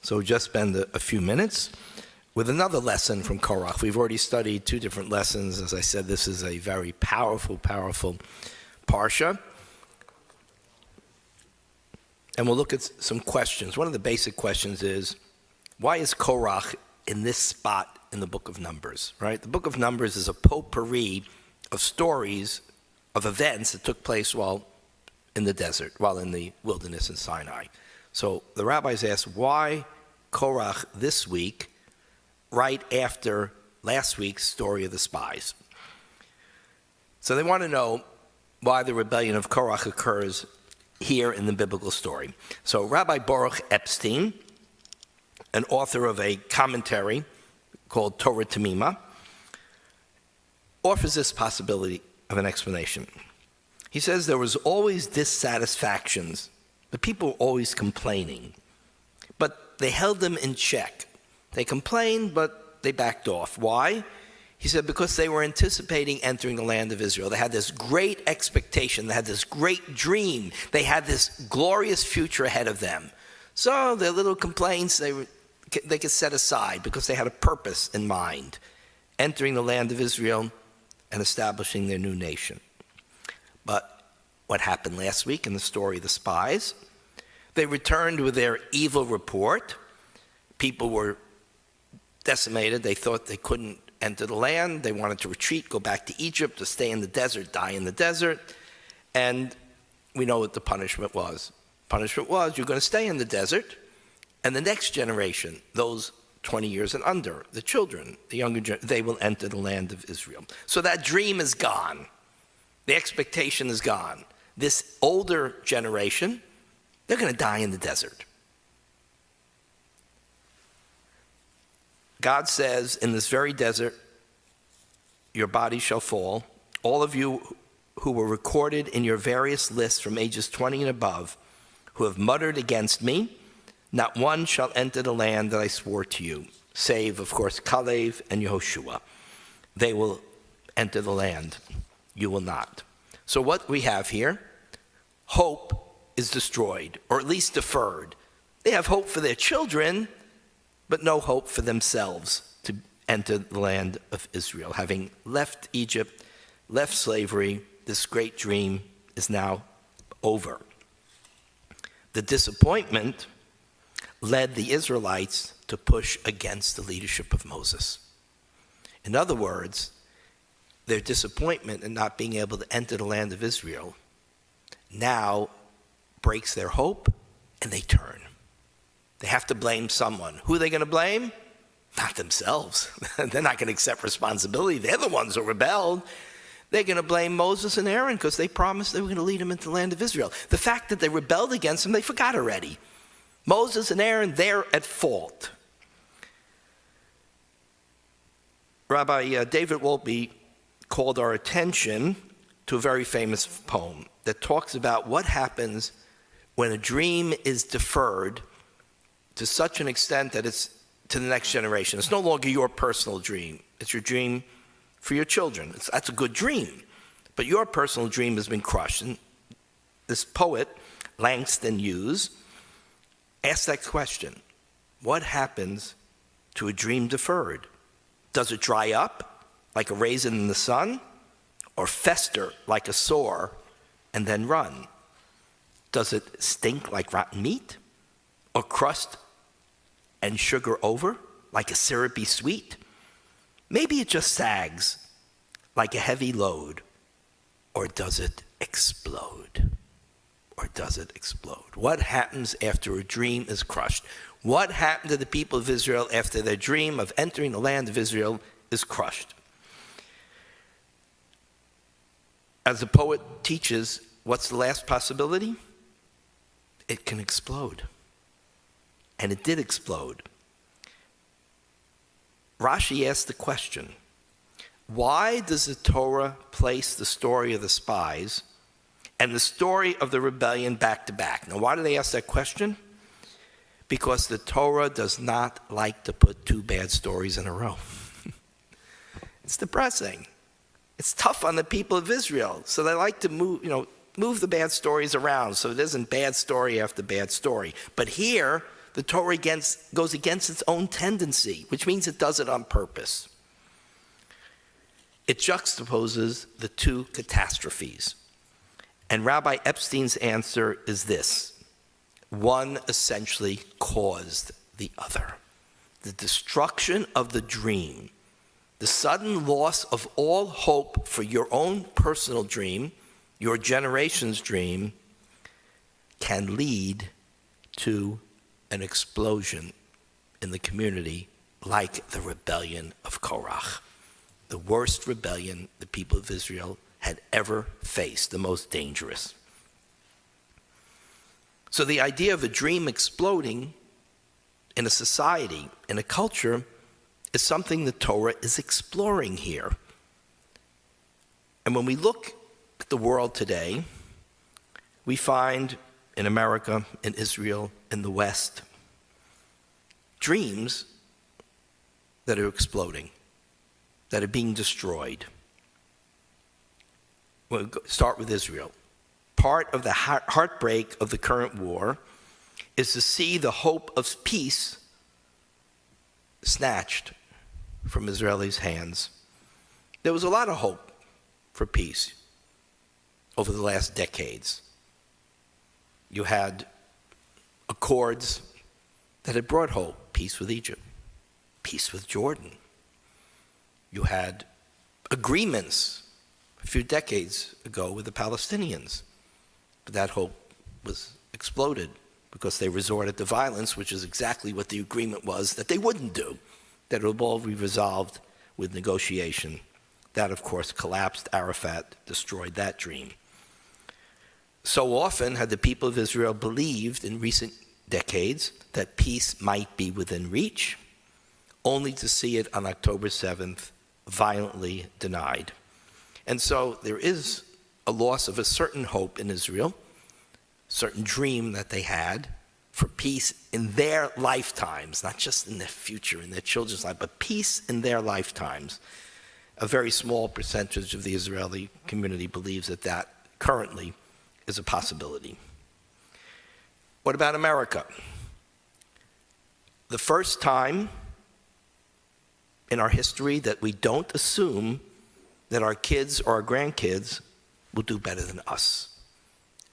So just spend a few minutes with another lesson from Korach. We've already studied 2 different lessons. As I said, this is a very powerful parsha. And we'll look at some questions. One of the basic questions is, why is Korach in this spot in the book of Numbers, right? The book of Numbers is a potpourri of stories, of events that took place while in the desert, while in the wilderness in Sinai. So the rabbis asked, why Korach this week, right after last week's story of the spies? So they want to know why the rebellion of Korach occurs here in the biblical story. So Rabbi Baruch Epstein, an author of a commentary called Torah Tamima, offers this possibility of an explanation. He says there was always dissatisfactions. The people were always complaining, but they held them in check. They complained, but they backed off. Why? He said because they were anticipating entering the land of Israel. They had this great expectation. They had this great dream. They had this glorious future ahead of them. So their little complaints, they could set aside because they had a purpose in mind, entering the land of Israel and establishing their new nation. But what happened last week in the story of the spies? They returned with their evil report. People were decimated. They thought they couldn't enter the land. They wanted to retreat, go back to Egypt, to stay in the desert, die in the desert. And we know what the punishment was. Punishment was, you're going to stay in the desert, and the next generation, those 20 years and under, the children, the younger generation, they will enter the land of Israel. So that dream is gone. The expectation is gone. This older generation, they're going to die in the desert. God says, in this very desert, your body shall fall. All of you who were recorded in your various lists from ages 20 and above, who have muttered against me, not one shall enter the land that I swore to you, save, of course, Kalev and Yehoshua. They will enter the land. You will not. So what we have here, hope is destroyed, or at least deferred. They have hope for their children, but no hope for themselves to enter the land of Israel. Having left Egypt, left slavery, this great dream is now over. The disappointment led the Israelites to push against the leadership of Moses. In other words, their disappointment in not being able to enter the land of Israel now breaks their hope, and they turn. They have to blame someone. Who are they going to blame? Not themselves. They're not going to accept responsibility. They're the ones who rebelled. They're going to blame Moses and Aaron because they promised they were going to lead them into the land of Israel. The fact that they rebelled against them, they forgot already. Moses and Aaron, they're at fault. Rabbi David Wolpe called our attention to a very famous poem that talks about what happens when a dream is deferred to such an extent that it's to the next generation. It's no longer your personal dream. It's your dream for your children. That's a good dream. But your personal dream has been crushed. And this poet, Langston Hughes, asked that question. What happens to a dream deferred? Does it dry up like a raisin in the sun, or fester like a sore and then run? Does it stink like rotten meat, or crust and sugar over like a syrupy sweet? Maybe it just sags like a heavy load, or does it explode? Or does it explode? What happens after a dream is crushed? What happened to the people of Israel after their dream of entering the land of Israel is crushed? As the poet teaches, what's the last possibility? It can explode. And it did explode. Rashi asked the question, why does the Torah place the story of the spies and the story of the rebellion back to back? Now, why do they ask that question? Because the Torah does not like to put 2 bad stories in a row. It's depressing. It's tough on the people of Israel. So they like to move the bad stories around so it isn't bad story after bad story. But here, the Torah goes against its own tendency, which means it does it on purpose. It juxtaposes the two catastrophes. And Rabbi Epstein's answer is this: one essentially caused the other. The destruction of the dream, the sudden loss of all hope for your own personal dream, your generation's dream, can lead to an explosion in the community like the rebellion of Korach, the worst rebellion the people of Israel had ever faced, the most dangerous. So the idea of a dream exploding in a society, in a culture, is something the Torah is exploring here. And when we look at the world today, we find in America, in Israel, in the West, dreams that are exploding, that are being destroyed. We'll start with Israel. Part of the heartbreak of the current war is to see the hope of peace snatched from Israelis' hands. There was a lot of hope for peace over the last decades. You had accords that had brought hope, peace with Egypt, peace with Jordan. You had agreements a few decades ago with the Palestinians, but that hope was exploded because they resorted to violence, which is exactly what the agreement was that they wouldn't do, that it would all be resolved with negotiation. That, of course, collapsed. Arafat destroyed that dream. So often had the people of Israel believed in recent decades that peace might be within reach, only to see it on October 7th violently denied. And so there is a loss of a certain hope in Israel, certain dream that they had for peace in their lifetimes, not just in their future, in their children's life, but peace in their lifetimes. A very small percentage of the Israeli community believes that that currently is a possibility. What about America? The first time in our history that we don't assume that our kids or our grandkids will do better than us.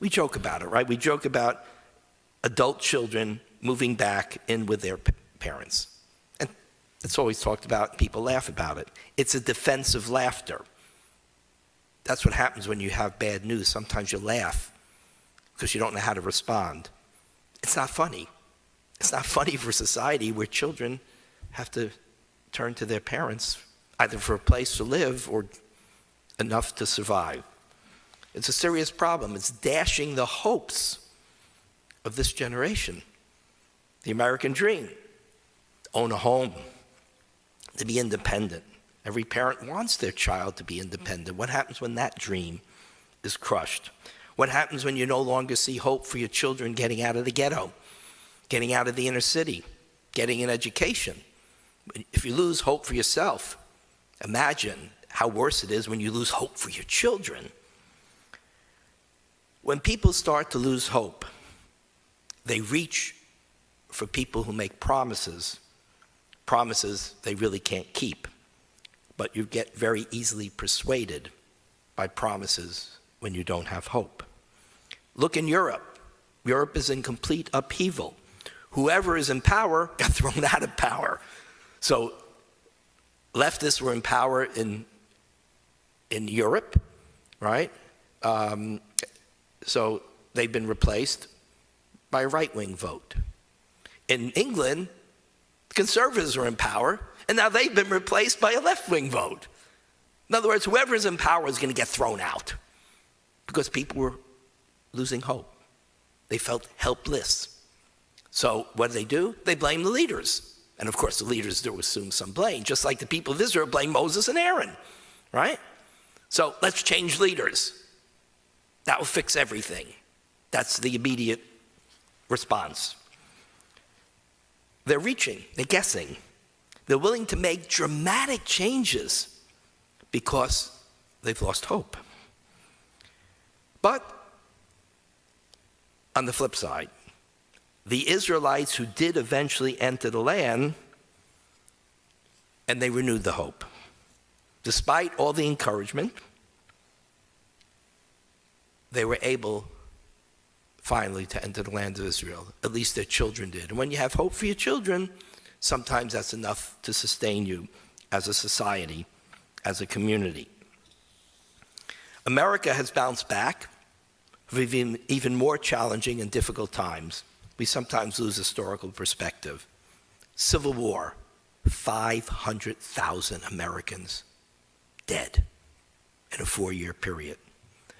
We joke about it, right? We joke about adult children moving back in with their parents. And it's always talked about, people laugh about it. It's a defensive laughter. That's what happens when you have bad news. Sometimes you laugh because you don't know how to respond. It's not funny. It's not funny for society where children have to turn to their parents either for a place to live or enough to survive. It's a serious problem. It's dashing the hopes of this generation. The American dream, own a home, to be independent. Every parent wants their child to be independent. What happens when that dream is crushed? What happens when you no longer see hope for your children getting out of the ghetto, getting out of the inner city, getting an education? If you lose hope for yourself, imagine how worse it is when you lose hope for your children. When people start to lose hope, they reach for people who make promises they really can't keep. But you get very easily persuaded by promises when you don't have hope. Look in Europe. Europe is in complete upheaval. Whoever is in power got thrown out of power. So leftists were in power in Europe, right? So they've been replaced by a right-wing vote. In England, conservatives are in power, and now they've been replaced by a left-wing vote. In other words, whoever is in power is going to get thrown out because people were losing hope. They felt helpless. So what do? They blame the leaders. And of course, the leaders do assume some blame, just like the people of Israel blame Moses and Aaron, right? So let's change leaders. That will fix everything. That's the immediate response. They're reaching, they're guessing. They're willing to make dramatic changes because they've lost hope. But on the flip side, the Israelites who did eventually enter the land, and they renewed the hope. Despite all the encouragement, they were able finally to enter the land of Israel. At least their children did. And when you have hope for your children, sometimes that's enough to sustain you as a society, as a community. America has bounced back from even more challenging and difficult times. We sometimes lose historical perspective. Civil War, 500,000 Americans dead in a 4-year period.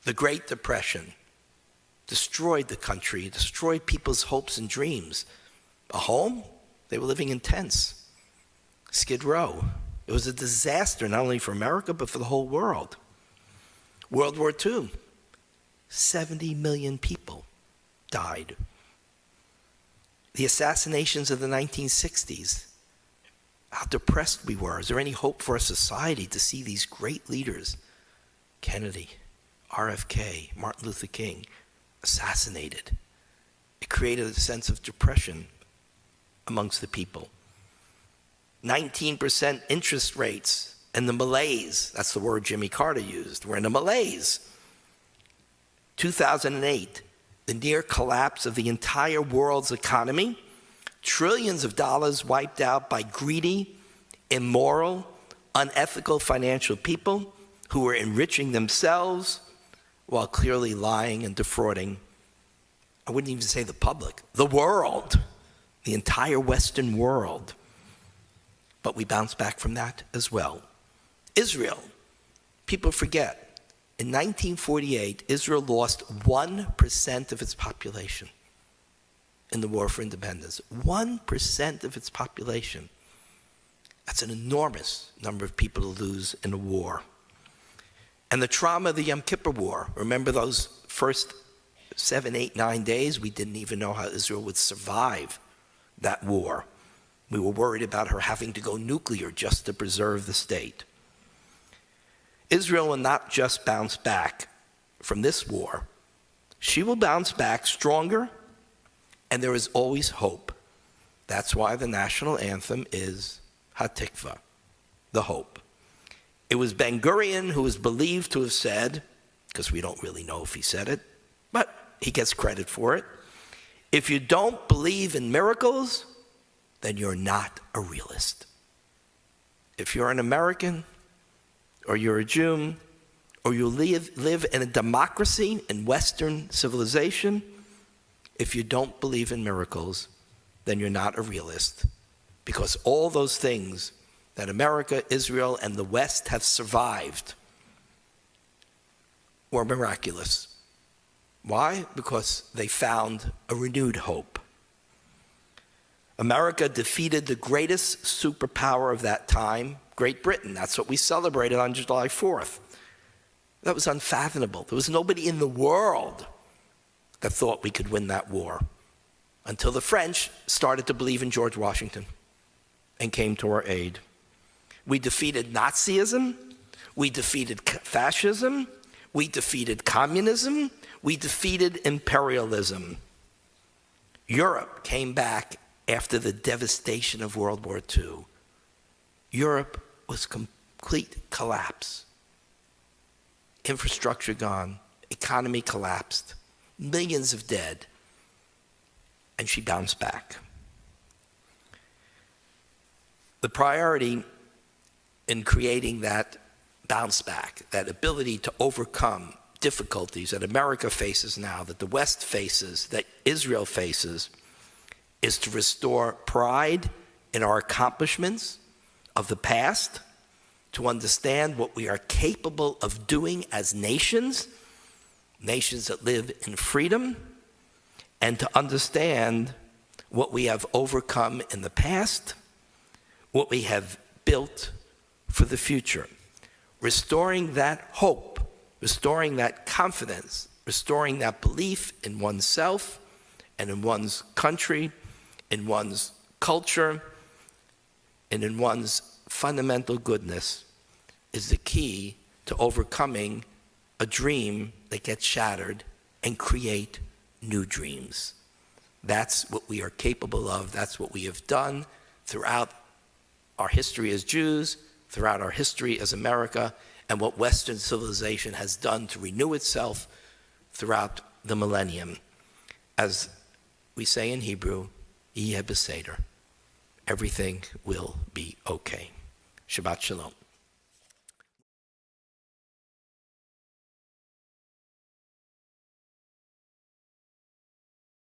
The Great Depression destroyed the country, destroyed people's hopes and dreams. A home? They were living in tents. Skid Row. It was a disaster not only for America, but for the whole world. World War II. 70 million people died. The assassinations of the 1960s. How depressed we were. Is there any hope for a society to see these great leaders, Kennedy, RFK, Martin Luther King, assassinated? It created a sense of depression amongst the people. 19% interest rates and the malaise. That's the word Jimmy Carter used. We're in a malaise. 2008, the near collapse of the entire world's economy. Trillions of dollars wiped out by greedy, immoral, unethical financial people who were enriching themselves while clearly lying and defrauding. I wouldn't even say the public, the world, the entire Western world. But we bounced back from that as well. Israel, people forget. In 1948, Israel lost 1% of its population in the war for independence. 1% of its population. That's an enormous number of people to lose in a war. And the trauma of the Yom Kippur War. Remember those first 7, 8, 9 days? We didn't even know how Israel would survive that war. We were worried about her having to go nuclear just to preserve the state. Israel will not just bounce back from this war. She will bounce back stronger, and there is always hope. That's why the national anthem is Hatikva, the hope. It was Ben Gurion who is believed to have said, because we don't really know if he said it, but he gets credit for it, if you don't believe in miracles, then you're not a realist. If you're an American, or you're a Jew, or you live in a democracy in Western civilization, if you don't believe in miracles, then you're not a realist. Because all those things that America, Israel, and the West have survived were miraculous. Why? Because they found a renewed hope. America defeated the greatest superpower of that time, Great Britain. That's what we celebrated on July 4th. That was unfathomable. There was nobody in the world that thought we could win that war until the French started to believe in George Washington and came to our aid. We defeated Nazism. We defeated fascism. We defeated communism. We defeated imperialism. Europe came back after the devastation of World War II. Europe was complete collapse. Infrastructure gone, economy collapsed, millions of dead, and she bounced back. The priority in creating that bounce back, that ability to overcome difficulties that America faces now, that the West faces, that Israel faces, is to restore pride in our accomplishments of the past, to understand what we are capable of doing as nations, nations that live in freedom, and to understand what we have overcome in the past, what we have built for the future. Restoring that hope, restoring that confidence, restoring that belief in oneself and in one's country, in one's culture, and in one's fundamental goodness is the key to overcoming a dream that gets shattered and create new dreams. That's what we are capable of. That's what we have done throughout our history as Jews, throughout our history as America, and what Western civilization has done to renew itself throughout the millennium. As we say in Hebrew, Yeh Beseder. Everything will be okay. Shabbat Shalom.